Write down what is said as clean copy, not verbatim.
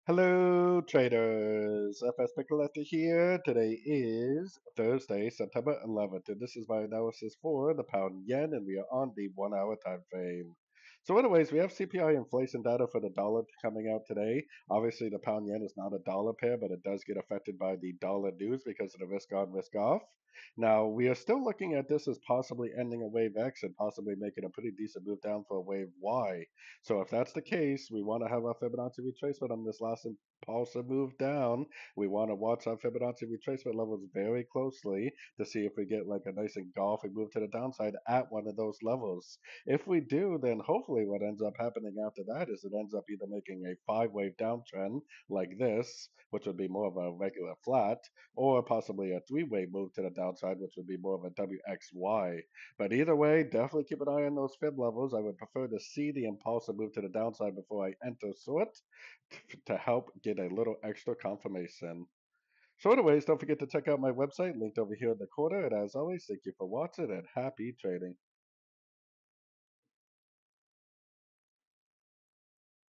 Hello, traders. FX Pip Collector here. Today is Thursday, September 11th, and this is my analysis for the pound yen, and we are on the 1 hour time frame. So, anyways, we have CPI inflation data for the dollar coming out today. Obviously, the pound yen is not a dollar pair, but it does get affected by the dollar news because of the risk on, risk off. Now, we are still looking at this as possibly ending a wave X and possibly making a pretty decent move down for a wave Y. So if that's the case, we want to have our Fibonacci retracement on this last impulsive move down. We want to watch our Fibonacci retracement levels very closely to see if we get like a nice engulfing move to the downside at one of those levels. If we do, then hopefully what ends up happening after that is it ends up either making a five-wave downtrend like this, which would be more of a regular flat, or possibly a three-wave move to the downside, which would be more of a WXY. But either way, definitely keep an eye on those fib levels. I would prefer to see the impulsive move to the downside before I enter short to help get a little extra confirmation. So anyways, don't forget to check out my website linked over here in the corner. And as always, thank you for watching and happy trading.